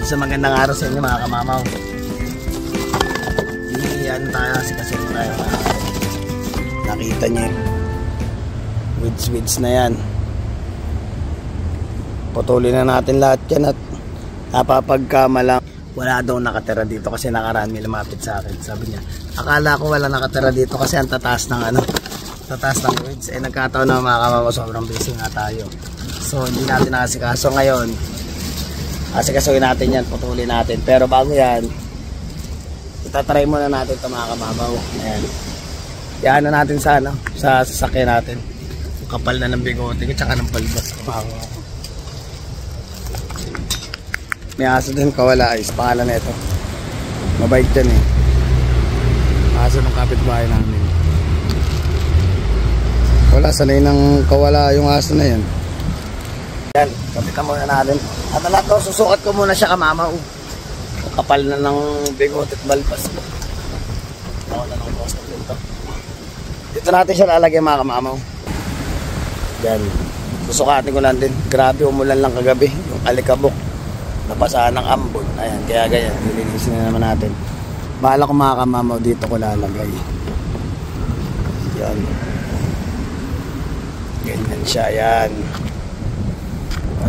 sa magandang araw sa inyo mga kamamaw. Yan tayo, sikasin tayo. Nakita niyo weeds na yan. Putulin na natin lahat yan at napapagkamalang wala daw nakatira dito kasi nakaraan may lumapit sa akin. Sabi niya, akala ko wala nakatira dito kasi ang tataas ng tataas ng weeds. Eh nagkataon na mga kamamaw, sobrang busy nga tayo. So hindi natin nakasikaso ngayon. Asikasuhin natin yan, putulin natin. Pero bago yan, itatry muna natin ito mga kamamaw. Ayan. Iyan na natin sa sa sasakyan natin. Kapal na ng bigote at saka ng palbas kamamaw. May aso din, Kawala Ice, pangalan na ito. Mabait yan eh. Aso ng kapitbahay namin. Wala, sanay ng Kawala yung aso na yan. Yan, kapitan muna natin. At lahat to, susukat ko muna siya kamamaw. Kapal na ng bigot at balpas. Ako na ng posto dito. Dito natin siya lalagay mga kamamaw. Yan, susukatin ko lang din. Grabe, umulan lang kagabi. Yung alikabok, napasahan ng ambon. Ayan, kaya ganyan, nilinisin na naman natin. Bahala ko mga kamamaw, dito ko lalagay. Yan. Ganyan siya, yan.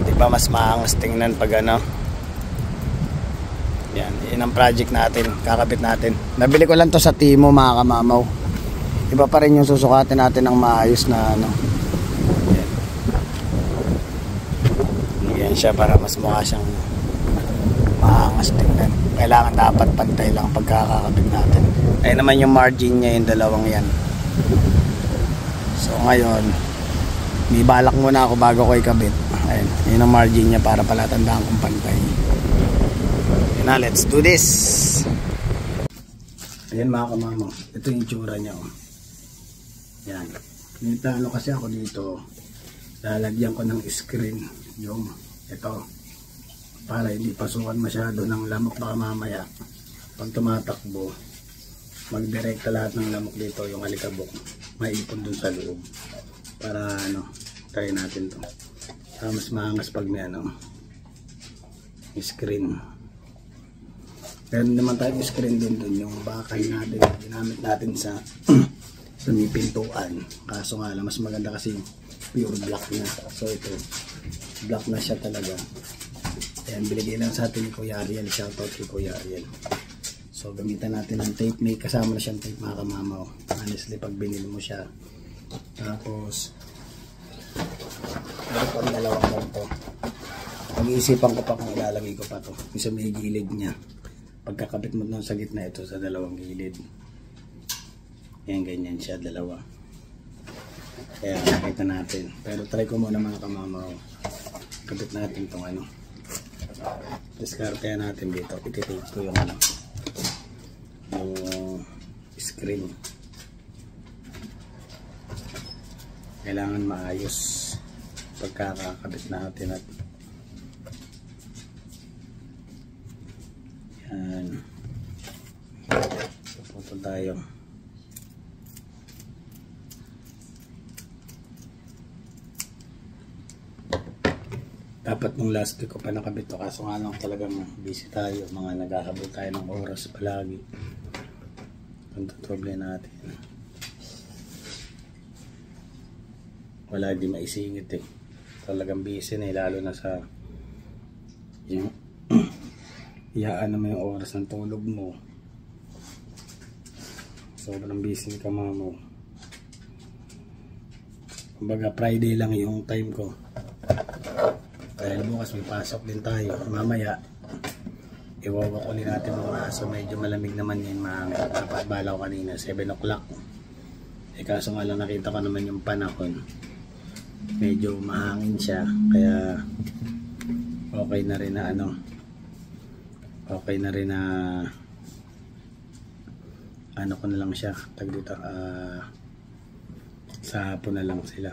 Diba mas maangas tingnan pag Yan, yun ang project natin, kakabit natin. Nabili ko lang to sa Timo mga kamamaw. Iba pa rin yung susukatin natin ng maayos na Yan siya para mas mukha siyang maangas tingnan. Kailangan dapat pantay lang pagkakakabit natin. Ayun naman yung margin niya, yung dalawang yan. So ngayon, may balak muna ako bago ko ikabit. Ayun, yun ang margin niya para pala tandaan kong pantay. Yun na, let's do this. Ayan mga kamamaw, ito yung tsura niya. Yan, nitano kasi ako dito, lalagyan ko ng screen yung ito para hindi pasukan masyado ng lamok. Baka mamaya pag tumatakbo magdirekta lahat ng lamok dito, yung alikabok maipon dun sa loob. Para try natin to. Mas maangas pag may screen. Meron naman tayo screen dun yung bakal natin, ginamit natin sa sa may pintuan. Kaso nga lang, mas maganda kasi pure black na. So ito, black na siya talaga. Ayan, binigay lang sa atin ni Kuya Ariel. Shoutout kay Kuya Ariel. So gamitan natin ng tape. May kasama na siyang tape mga kamamaw. Honestly, pag binili mo siya. Tapos meron pang dalawang ganito. Pag-iisipan ko pa kung ilalagay ko pa to yung sa may gilid niya. Pagkakabit mo nun sa gitna, ito sa dalawang gilid. Yan, ganyan siya, dalawa. Kaya nakita natin. Pero try ko muna mga kamamaw. Kabit natin itong discard natin dito. Ititape ko yung yung screen. Kailangan maayos pagkakakabit natin at yan. So putol tayo. Dapat nung last week ko pa nakabit to, kaso nga lang talagang busy tayo, mga naghahabol tayo ng oras palagi. Ang tutuloy natin. Wala, di maisingit eh. Talagang busy na eh, lalo na sa yung iyaan naman yung oras ng tulog mo. Sobrang busy ni kamamaw. Kumbaga Friday lang yung time ko. Dahil bukas may pasok din tayo. Mamaya iwawakulin natin mga aso. Medyo malamig naman yun, dapat balaw kanina 7 o'clock. Eh kaso nga lang nakita ko naman yung panahon, medyo mahangin siya, kaya okay na rin na ko na lang siya tag dito, sa hapon na lang sila.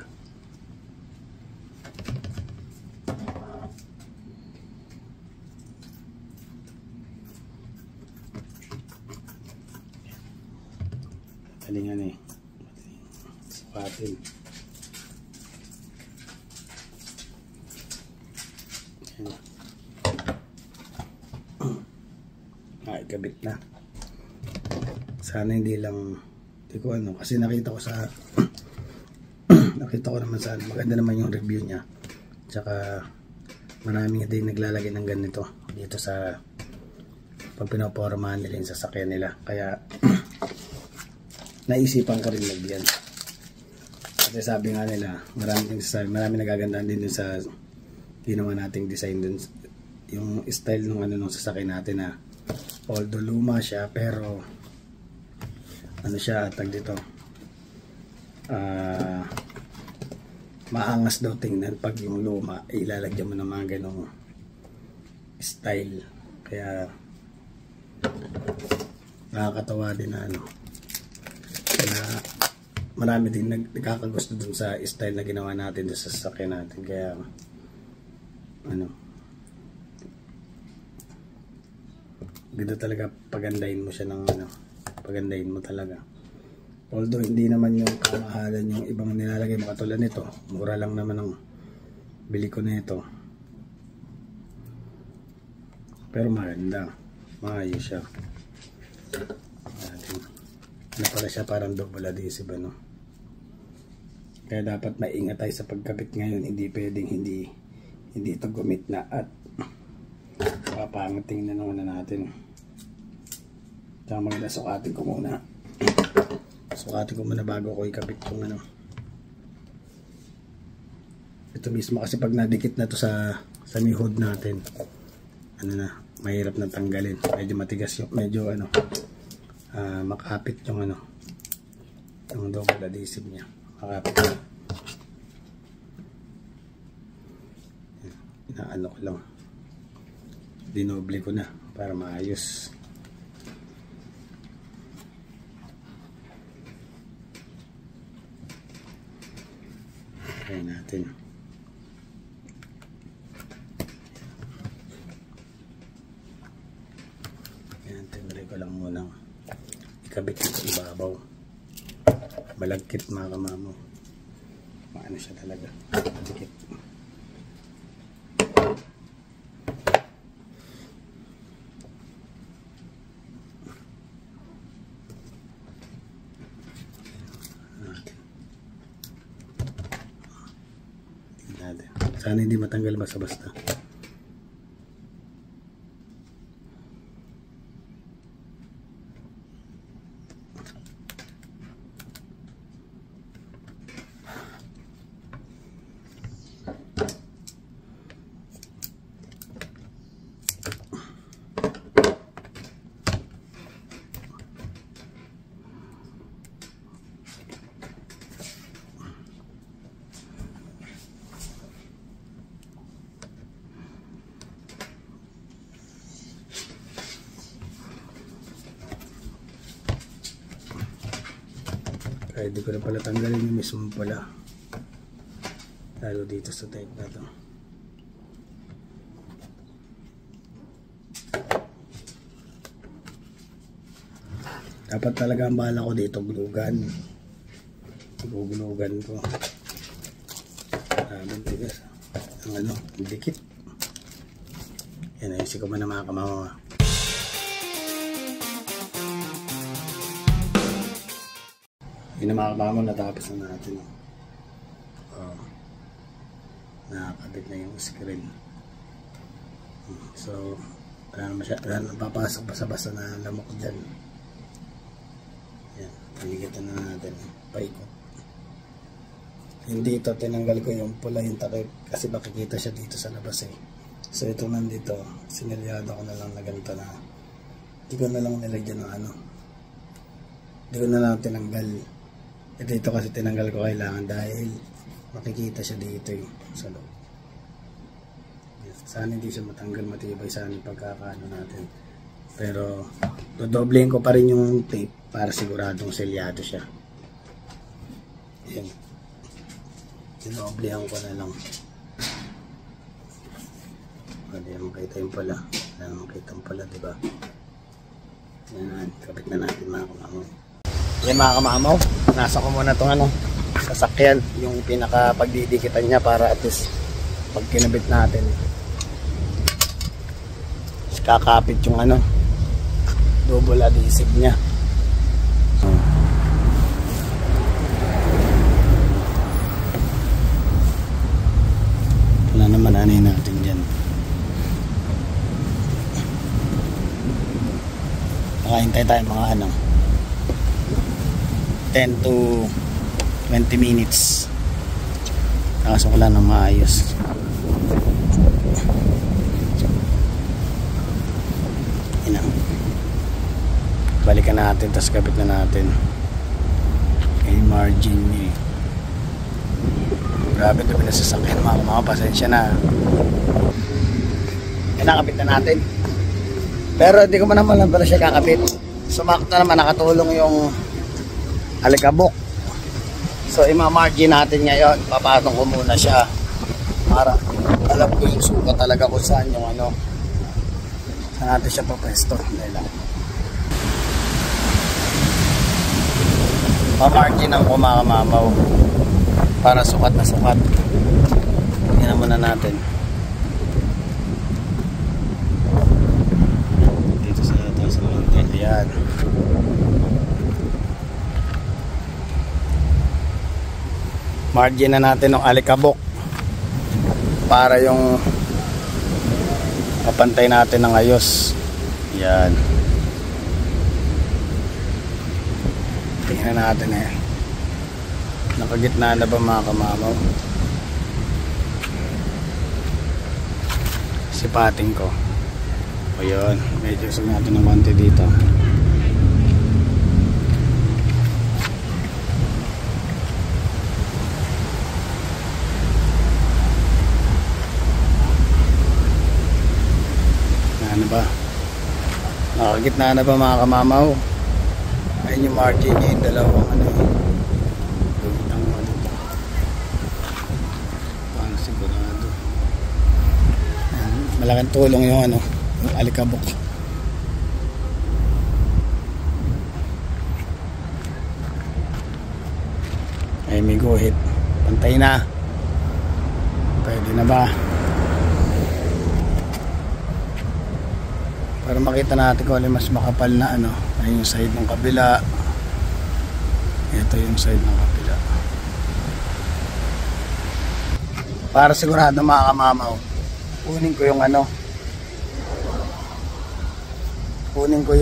Talingan eh, sukatin. kabit na. Sana hindi lang, hindi ko ano, kasi nakita ko sa nakita ko naman sa maganda naman yung review niya. Tsaka maraming din naglalagay ng ganito dito sa pag pinopormahan nila yung sasakyan nila. Kaya naisipan ko rin lagyan. Kasi sabi nga nila, marami nagagandaan din dun sa ginawa nating design dun, yung style ng ano nung sasakyan natin na although luma siya pero ano siya tag dito, maangas daw tingnan pag yung luma ilalagyan mo ng mga ganong style. Kaya nakakatawa din na ano na marami din nagkakagusto dun sa style na ginawa natin dun sa sasakyan natin. Kaya ano, ganda talaga pagandahin mo siya ng ano, pagandahin mo talaga. Although hindi naman yung kamahalan yung ibang nilalagay mo katulad nito, mura lang naman ang bili ko na ito, pero maganda, maayos siya. Ano pala siya, parang double adhesive ano. Kaya dapat maingat tayo sa pagkabit ngayon. Hindi pwedeng hindi ito gumit na at papangating na naman na natin. Tsaka maganda sukatin ko muna. Sukatin ko muna bago ko ikabit yung ano. Ito mismo kasi pag nadikit na to sa new hood natin, ano na, mahirap na tanggalin. Medyo matigas yung, medyo ano, makapit yung ano, yung double adhesive niya. Makapit na. Inaano ko lang, dinoble ko na para maayos. Try natin. Yan, tinry ko lang muna ikabit sa ibabaw. Malagkit mga kamamo. Maano siya talaga, malagkit. Sana hindi matanggal basta-basta. Kaya di ko na pala tanggalin yung mismo pala, lalo dito sa type na to. Dapat talaga ang bala ko dito gulugan, gugulugan ko. Tigas ang ano, dikit. Yan, ayusin ko muna mga kamama. Yun na mga kamama, natapos na natin. Nakakabit na yung screen. So wala na papasok basa-basa na lamok dyan. Yan, paligitan na natin, paikot. Hindi ito, tinanggal ko yung pula, yung takip, kasi makikita siya dito sa labas eh. So ito nandito, sinilyado ko na lang na ganito na, hindi ko na lang nilagyan ng ano, hindi ko na lang tinanggal. Ito kasi tinanggal ko kailangan dahil makikita siya dito eh, sa loob. Sana hindi siya matanggal, matibay sana yung pagkakaano natin. Pero dodoblein ko pa rin yung tape para siguradong selyado siya. Yan, dinoblehan ko na lang. Hindi naman makita yung pala, hindi naman makita yung pala, diba? Yan, kapit na natin mga kamamaw. Yan mga kamamaw, nasa ko muna itong ano, sasakyan, yung pinaka pagdidikitan niya para at least pag kinabit natin kakapit yung ano, Double adhesive niya. Wala naman anay natin dyan. Nakahintay tayo mga 10 to 20 minutes. Kaso wala nang maayos. Balikan natin, tapos kapit na natin. Okay, margin niya. Grabe ito pinasasakyan mga pasensya na. Nakapit na natin. Pero hindi ko man naman lang pala siya kakapit. Sumakto naman, nakatulong yung alikabok. So ima-margin natin ngayon. Papatong ko muna siya para alam ko yung sukat talaga kung saan yung saan natin siya papresto. Dahil lang ma-margin ang kumakamamaw para sukat na sukat. Tingnan muna natin dito sa taas ng konti. Yan, margin na natin ng alikabok para yung kapantay natin ng ayos. Yan, tingnan natin nakagitna na ba mga kamamaw. Sipating ko. O yun, medyo usap natin ng konti dito. Ano ba? Nakagitna na ba mga kamamaw? Ayun yung margin niya, yung dalawang parang sigurado. Malaking tulong yung yung alikabok. Ay, may guhit. Pantay na. Pwede na ba? Para makita natin kung alin mas makapal na ayun yung side ng kabila. Ito yung side ng kabila. Para sigurado mga kamamaw, kunin ko yung kunin ko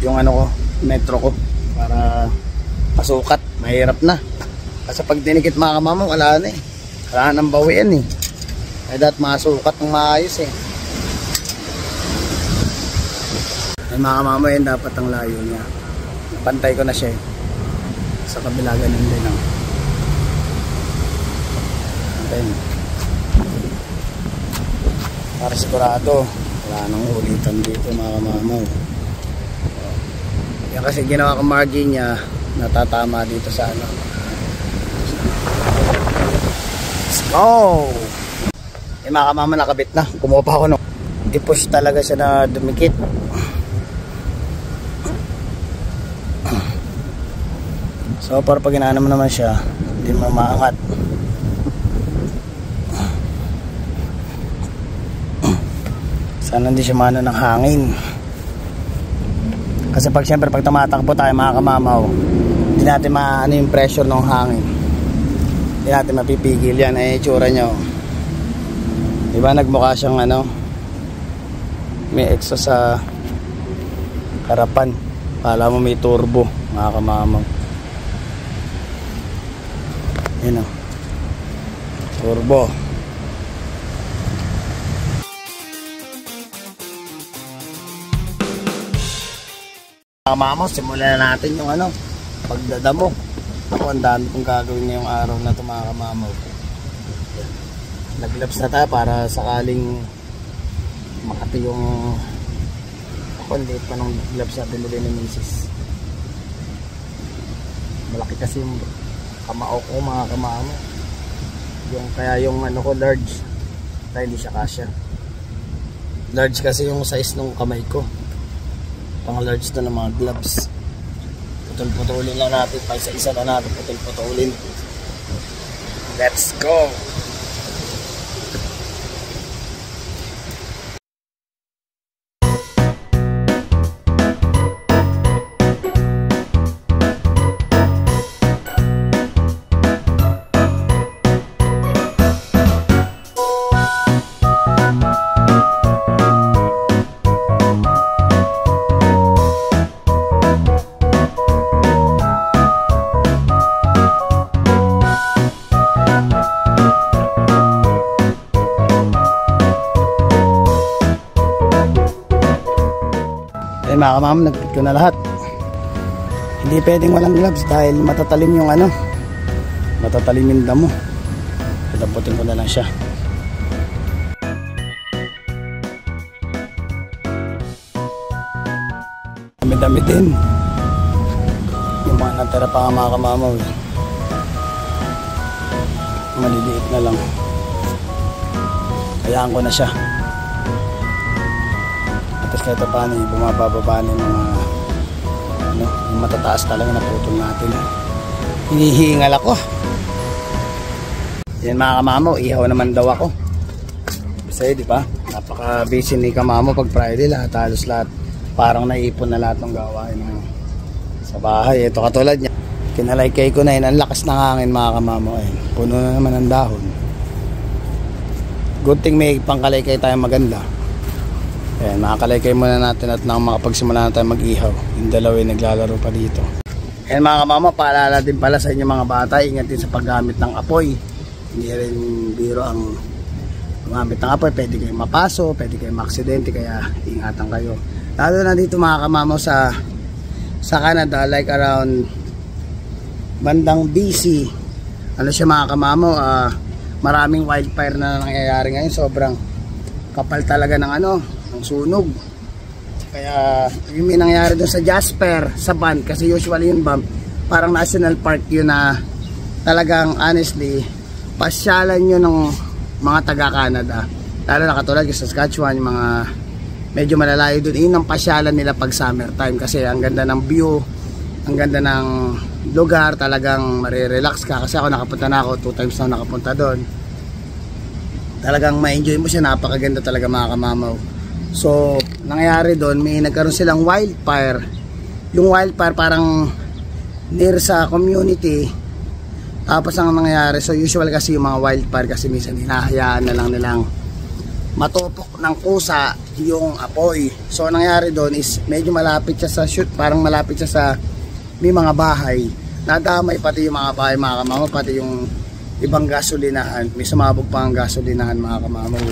yung ko, metro ko para masukat. Mahirap na kasi pag dinikit mga kamamaw, wala na wala nang bawian kaya dapat masukat ng maayos Ay mga kamamaw, yan dapat ang layo niya. Pantay ko na siya sa kabila, ganun din pantay na para sigurado wala nang ulitan dito mga kamamaw. Yan kasi ginawa ko margin niya, natatama dito sa Let's go! Yung mga kamamaw, nakabit na. Kumuha pa ako i-push talaga siya na dumikit. So para pag inaano mo naman siya, hindi mo maangat. Sana hindi siya maano ng hangin. Kasi siyempre pag tumatakbo tayo mga kamamaw, hindi natin maano yung pressure ng hangin. Hindi natin mapipigil yan. Itsura nyo, diba nagmukha siyang may exhaust sa harapan. Kala mo may turbo mga kamamaw. Yun turbo. Kamamaw, simulan na natin yung pagdadamo. Ako, ang dami kong gagawin ngayong araw na ito mga kamamaw. Nag-gloves na tayo para sakaling makati yung hindi pa nung gloves na binili ni Mrs. Malaki kasi yung kamao ko mga kamamo. Kaya yung ko large, kaya hindi siya kasya. Large kasi yung size ng kamay ko. Pang large to ng mga gloves. Putol-putulin lang natin, pa isa-isa na natin putol-putulin. Let's go! mga kamam, nagpit ko na lahat. Hindi pwedeng walang gloves dahil matatalim yung ano, matatalim yung damo. Daputin ko na lang siya. Dami-dami din yung mga natira pa nga mga kamamaw. Maliliit na lang, hayaan ko na siya. At kahit paano bumababa na yung mga ano, yung matataas talaga na putol natin. Hinihingal ako. Yan mga kamamaw, ihaw naman daw ako. Kasi di ba, napaka busy ni kamamaw pag Friday, lahat halos lahat parang naipon na lahat ng gawain sa bahay. Ito katulad niya, kinalaykay ko na yun, ang lakas ng hangin mga kamamaw. Puno na naman ang dahon. Good thing may pangkalaykay tayo maganda. Ayan, makakalaykay muna natin at nang makapagsimula na tayo mag-ihaw. Yung dalawa yung naglalaro pa dito. Ayan mga kamamaw, paalala din pala sa inyo mga bata, ingat din sa paggamit ng apoy. Hindi rin biro ang gumamit ng apoy, pwede kayong mapaso, pwede kayong maaksidente, kaya ingatan kayo. Lalo na dito mga kamamaw sa Canada, like around bandang BC, ano siya mga kamamaw, maraming wildfire na nangyayari ngayon. Sobrang kapal talaga ng ano, ng sunog. Kaya yung may nangyayari doon sa Jasper, sa band, kasi usually yun ba, parang national park yun na talagang honestly pasyalan yun ng mga taga Canada, lalo na katulad sa Saskatchewan, yung mga medyo malalayo doon, yun ang pasyalan nila pag summer time kasi ang ganda ng view, ang ganda ng lugar, talagang marirelax ka. Kasi ako nakapunta na ako, 2 times na nakapunta doon, talagang ma-enjoy mo siya, napakaganda talaga mga kamamaw. So nangyari doon, may nagkaroon silang wildfire. Yung wildfire parang near sa community. Tapos ang nangyayari, so usual kasi yung mga wildfire kasi minsan hinahayaan na lang nilang matupok ng kusa yung apoy. So nangyari doon is medyo malapit siya sa shoot, parang malapit siya sa may mga bahay. Nadamay pati yung mga bahay mga kamamaw, pati yung ibang gasolinahan. May sumabog pa ang gasolinahan mga kamamaw.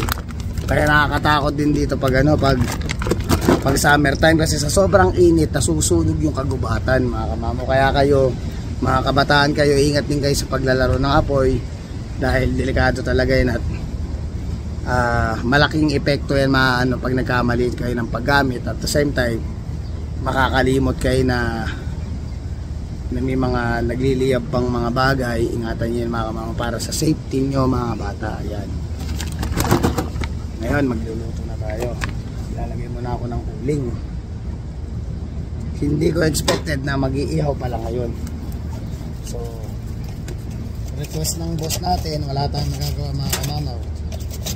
Kaya nakakatakot din dito pag ano, pag summer time kasi sa sobrang init nasusunog yung kagubatan mga kamamaw. Kaya kayo mga kabataan, kayo ingat din kayo sa paglalaro ng apoy dahil delikado talaga yun at malaking epekto yan ano, pag nagkamali kayo ng paggamit. At the same time makakalimot kayo na may mga nagliliyab pang mga bagay. Ingatan nyo yun mga kamamaw para sa safety nyo mga bata. Ayan. Ngayon magluluto na tayo. Ilalagay muna ako ng uling. Hindi ko expected na mag-iihaw pala ngayon. So request ng boss natin, wala tayong magagawa mga kamamaw,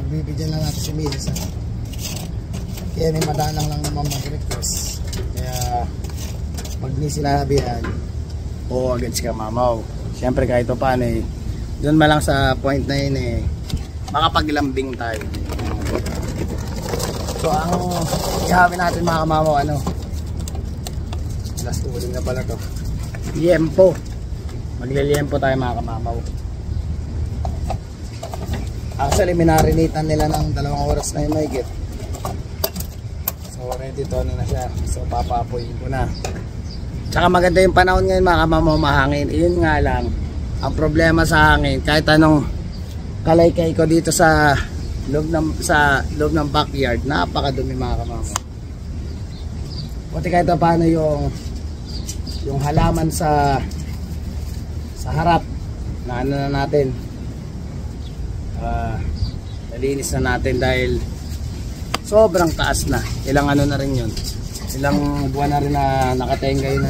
magbibigyan lang natin si Milsa. Kaya may madalang lang naman mag-request. Kaya pag ni sinabihan, oo agad si kamamaw. Siyempre kahit pa paano doon ma lang sa point na yun makapaglambing tayo. So ang ihawin natin mga kamamaw, ano, last uling na pala to, liempo. Magliliempo tayo mga kamamaw. Actually minarinitan nila ng 2 oras na yung mahigit. So ready to na siya. So papapoyin ko na. Tsaka maganda yung panahon ngayon mga kamamaw, mahangin. Iyon nga lang ang problema sa hangin, kahit anong kalaykay ko dito sa loob ng backyard, napakadumi mga kamamaw. Buti kahit paano yung halaman sa harap na ano na natin, nalinis na natin dahil sobrang taas na. Ilang ano na rin yun, ilang buwan na rin na nakatengay na.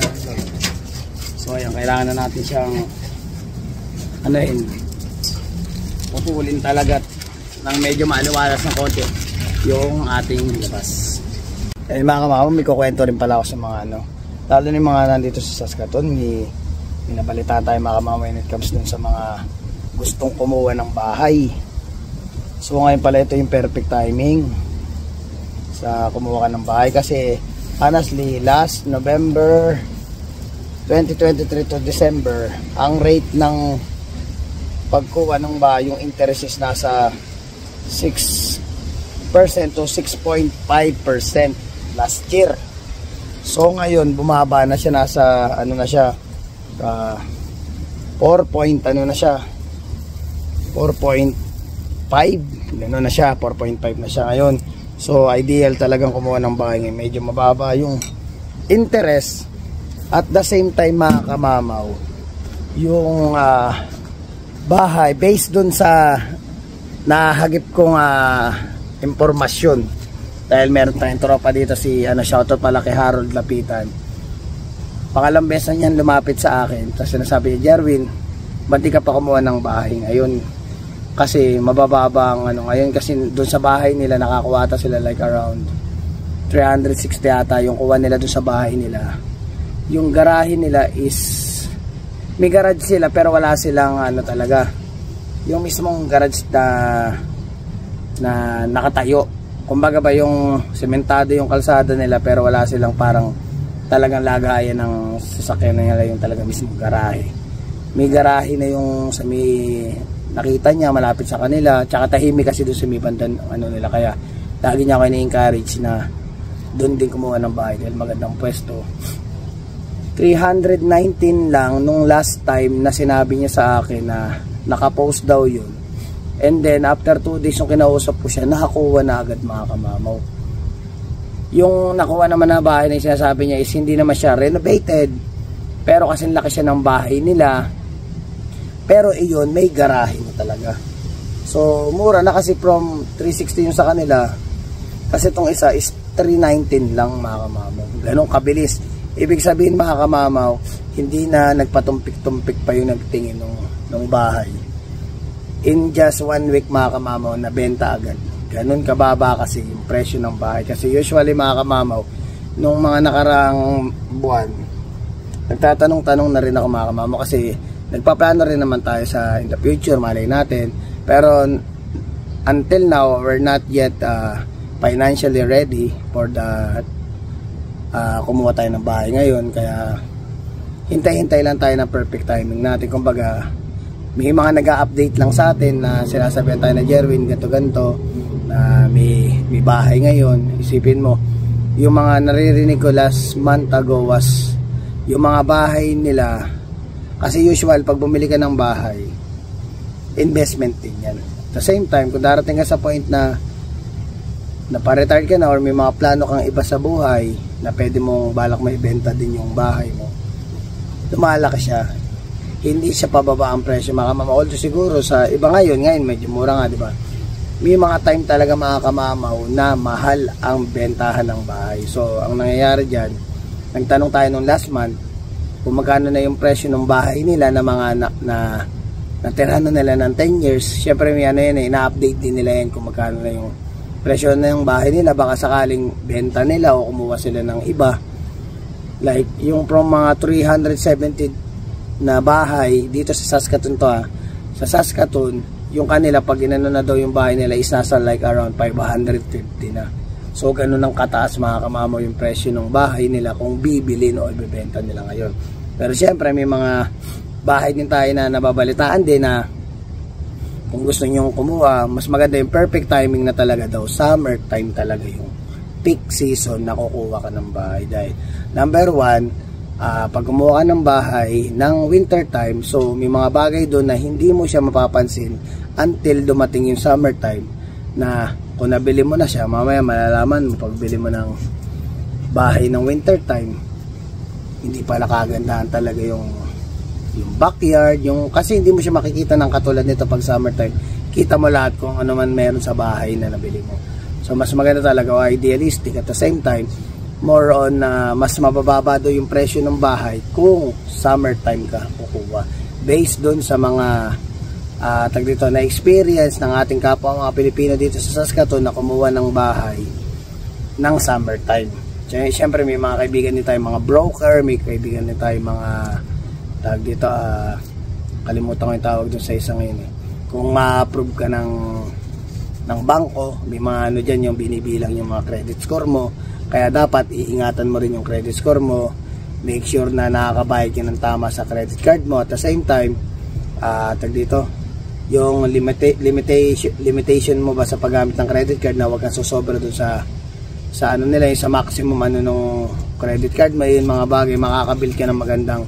So ayan, kailangan na natin siyang anuhin, pupulin talaga ng medyo maaliwalas ng konti yung ating labas. Eh mga kamamaw, may kukwento rin pala ako sa mga ano, lalo na yung mga nandito sa Saskatoon. Minabalitaan tayo mga kamamaw when it comes dun sa mga gustong kumuha ng bahay. So ngayon pala ito yung perfect timing sa kumuha ka ng bahay kasi honestly last November 2023 to December, ang rate ng pagkuha ng bahay, yung interest is nasa 6% to 6.5% last year. So ngayon bumaba na siya, nasa ano na siya, 4 point ano na siya, 4.5 gano'n na siya, 4.5 na siya ngayon. So ideal talagang kumuha ng bahay ngayon, medyo mababa yung interest. At the same time mga kamamaw, yung bahay based dun sa nahagip kong impormasyon, dahil meron tayong tropa dito, si shoutout pala kay Harold Lapitan. Pangalang beses na niyan lumapit sa akin, tapos sinasabi niya, Jerwin, ba't di ka pa kumuha ng bahay ngayon? Kasi mabababa ang ngayon, kasi doon sa bahay nila nakakuha ata sila like around 360 ata yung kuha nila doon sa bahay nila. Yung garahe nila is may garage sila pero wala silang talaga yung mismong garage na nakatayo. Kumbaga ba yung sementado yung kalsada nila pero wala silang parang talagang lagayan ng sasakyan nila, yung talaga mismong garahe. May garahe na yung sa may nakita niya malapit sa kanila, tsaka tahimik kasi doon sa may bandan nila, kaya lagi niya ako ini-encourage na doon din kumuha ng bahay dahil magandang pwesto. 319 lang nung last time na sinabi niya sa akin na nakapost daw yun, and then after 2 days yung kinausap ko siya, nakakuha na agad mga kamamaw. Yung nakuha naman na bahay na sinasabi niya is hindi naman siya renovated, pero kasi laki siya ng bahay nila, pero iyon may garahe na talaga. So mura na kasi from 360 yung sa kanila, kasi itong isa is 319 lang mga kamamaw. Ganun kabilis. Ibig sabihin mga kamamaw, hindi na nagpatumpik-tumpik pa yung nagtingin ng bahay. In just 1 week mga kamamaw, nabenta agad. Ganun kababa kasi yung presyo ng bahay. Kasi usually mga kamamaw, nung mga nakarang buwan, nagtatanong-tanong na rin ako mga kamamaw, kasi nagpaplano rin naman tayo sa in the future, malay natin. Pero until now, we're not yet financially ready for the kumuha tayo ng bahay ngayon. Kaya hintay-hintay lang tayo ng perfect timing natin. Kumbaga, may mga nag-a-update lang sa atin na sinasabihan tayo na Jerwin, ganto-ganto, na may bahay ngayon. Isipin mo, yung mga naririnig ko last month ago was yung mga bahay nila. Kasi usual, pag bumili ka ng bahay, investment din yan. At the same time, kung darating ka sa point na pa-retire ka na or may mga plano kang iba sa buhay na pwede mong balak may benta din yung bahay mo, lumalaki siya. Hindi siya pababa ang presyo mga kamamaw. Although siguro sa iba ngayon medyo mura nga, di ba? May mga time talaga mga kamamaw na mahal ang bentahan ng bahay. So ang nangyayari dyan, nagtanong tayo nung last month kung magkano na yung presyo ng bahay nila na mga natirahan na nila ng 10 years. Syempre may ina-update din nila yan kung magkano na yung presyo na yung bahay nila, baka sakaling benta nila o kumuha sila ng iba. Like yung from mga 370 na bahay dito sa Saskatoon sa Saskatoon, yung kanila pag inano na daw yung bahay nila is nasa like around 550 na. So ganun ang kataas mga kamamaw yung presyo ng bahay nila kung bibilin o ibebenta nila ngayon. Pero syempre may mga bahay din tayo na nababalitaan din na kung gusto nyo kumuha, mas maganda yung perfect timing na talaga daw. Summer time talaga yung peak season na kukuha ka ng bahay. Dahil number 1, pag kumuha ka ng bahay ng winter time, so may mga bagay doon na hindi mo siya mapapansin until dumating yung summer time, na kung nabili mo na siya, mamaya malalaman mo pagbili mo ng bahay ng winter time, hindi pala kagandahan talaga yung backyard, kasi hindi mo siya makikita ng katulad nito pag summertime. Kita mo lahat kung ano man meron sa bahay na nabili mo. So mas maganda talaga o idealistic. At the same time, more on mas mabababa do yung presyo ng bahay kung summertime ka kukuha. Based doon sa mga na experience ng ating kapwa mga Pilipino dito sa Saskatoon na kumuha ng bahay ng summertime. Siyempre may mga kaibigan din tayo mga broker, may kaibigan din tayo mga tawag dito, kalimutan ko yung tawag dun sa isang yun kung ma-approve ka ng bangko, may mga dyan yung binibilang yung mga credit score mo, kaya dapat iingatan mo rin yung credit score mo, make sure na nakakabayad ka ng tama sa credit card mo. At the same time, tawag dito, yung limitation mo ba sa paggamit ng credit card na huwag kang susobra dun sa ano nila, yung sa maximum credit card mo, yun mga bagay, makakabuild ka ng magandang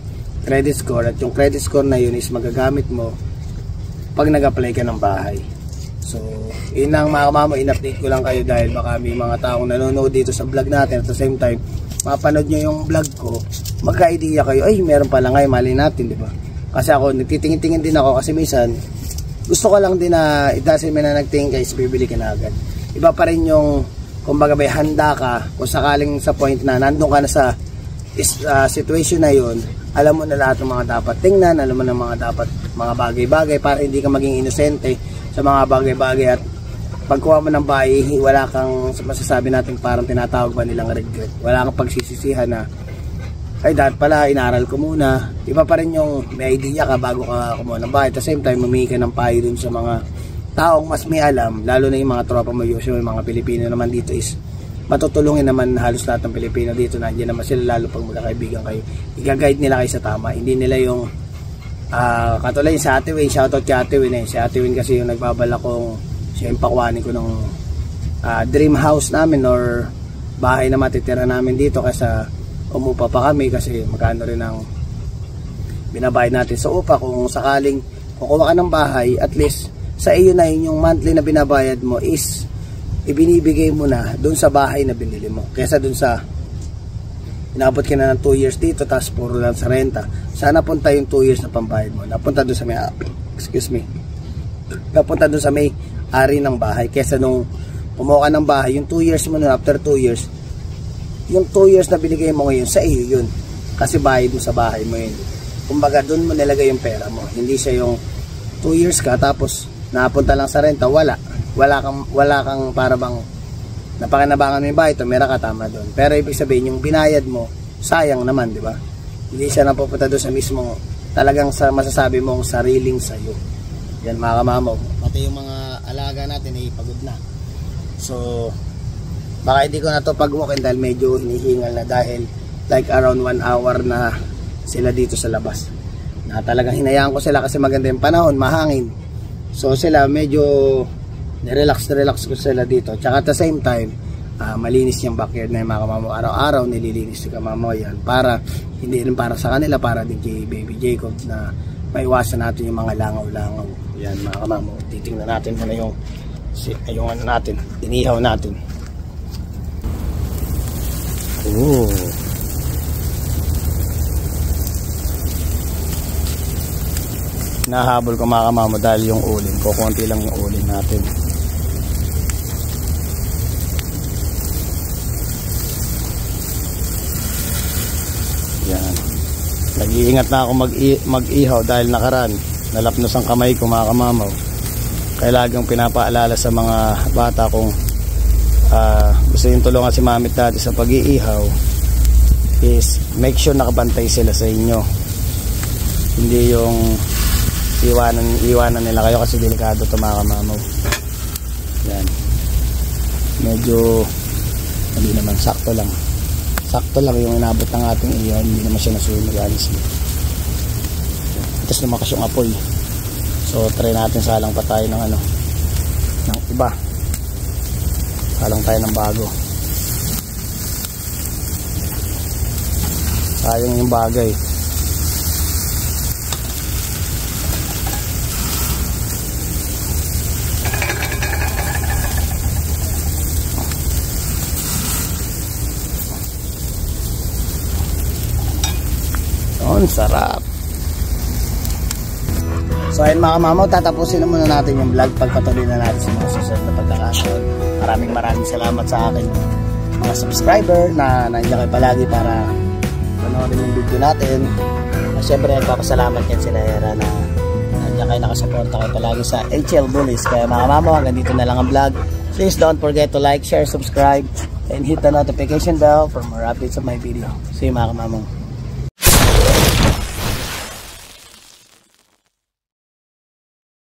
credit score, at yung credit score na yun is magagamit mo pag nag-apply ka ng bahay. So, yun ang mga kamamo, in-update ko lang kayo dahil baka may mga taong nanonood dito sa vlog natin, at the same time, mapanood nyo yung vlog ko, magka-idea kayo, ay meron pala ngayon, mali natin, di ba? Kasi ako, nagtitingin-tingin din ako kasi minsan, gusto ko lang din na it doesn't mean na nagtingin kayo, bibili ka na agad. Iba pa rin yung, kumbaga may handa ka, kung sakaling sa point na nandun ka na sa situation na yun, alam mo na lahat ng mga dapat tingnan, alam mo na mga bagay-bagay para hindi ka maging inosente sa mga bagay-bagay, at pagkuha mo ng bahay, wala kang masasabi natin parang tinatawag ba nilang regret. Wala kang pagsisisihan na ay dapat pala inaral ko muna. Iba pa rin yung may idea ka bago ka kumuha ng bahay. At the same time, humingi ka ng payo dun sa mga taong mas may alam, lalo na yung mga tropa mo, usually mga Pilipino naman dito is matutulungin naman halos lahat ng Pilipino dito, nandiyan naman sila, lalo pag magkakaibigan kayo, i-guide nila kayo sa tama, hindi nila yung katulad yung sa Ate Win, shoutout kay Ate Win si Ate Win kasi yung nagbabala kong siya yung pakwanin ko ng dream house namin or bahay na matitira namin dito, kaysa umupa pa kami kasi magkano rin ang binabayad natin sa upa. Kung sakaling kukuha ka ng bahay, at least sa iyo na yung monthly na binabayad mo is ibinibigay mo na doon sa bahay na binili mo, kaysa doon sa inabot ka na ng 2 years dito tapos puro lang sa renta. Sana punta yung 2 years na pambayad mo, napunta doon sa may napunta doon sa may ari ng bahay, kaysa nung kumuha ka ng bahay, yung 2 years mo na, after 2 years yung 2 years na binigay mo ngayon sa iyo yun, kasi bayad mo sa bahay mo yun. Kumbaga doon mo nilagay yung pera mo, hindi siya yung 2 years ka tapos napunta lang sa renta, wala kang para bang napakinabangan mo yung bahay, tumira ka, tama doon. Pero ibig sabihin yung binayad mo sayang naman, di ba? Hindi siya napupunta doon sa mismo talagang sa masasabi mong sariling sayo. Yan mga kamamaw, pati yung mga alaga natin ay pagod na. So baka hindi ko na to pag-walkin dahil medyo hinihingal na, dahil like around 1 hour na sila dito sa labas, na talagang hinayaan ko sila kasi maganda yung panahon, mahangin. So sila medyo relax ko sila dito. Tsaka at the same time, malinis yung backyard na yung mga kamamo. Araw-araw nililinis yung kamamo yan, para hindi rin para sa kanila, para din kay Baby Jacob, na maiwasan natin yung mga langaw-langaw. Yan mga kamamo, titingnan natin muna yung ano natin, inihaw natin. Ooh. Nahabol ko mga kamamo dahil yung uling ko, konti lang yung uling natin. Yan, nag-iingat na ako mag-ihaw dahil nakaraan nalapnos ang kamay ko mga kamamaw. Kaya lagang pinapaalala sa mga bata kung gusto yung tulungan si mami at daddy sa pag-iihaw is make sure nakabantay sila sa inyo, hindi yung iwanan nila kayo, kasi delikado ito mga kamamaw. Yan, medyo hindi naman, sakto lang yung inabot ng ating iyon, hindi naman siya nasunog alis. Tapos lumakas yung apoy, so try natin salang pa tayo ng ng iba, salang tayo ng bago. Sayang yung bagay. Sarap. So ayun mga kamamaw, tatapusin na muna natin yung vlog, pagpatuloy na natin sa mga susunod na pagkakataon. Maraming salamat sa akin mga subscriber na nandiyan kayo palagi para panoorin yung video natin. Siyempre nagpapasalamat yan sila Hera na nandiyan kayo, nakasuporta kayo palagi sa HL Bullies. Kaya mga kamamaw, hanggang dito na lang ang vlog. Please don't forget to like, share, subscribe, and hit the notification bell for more updates of my video. See you mga kamamaw.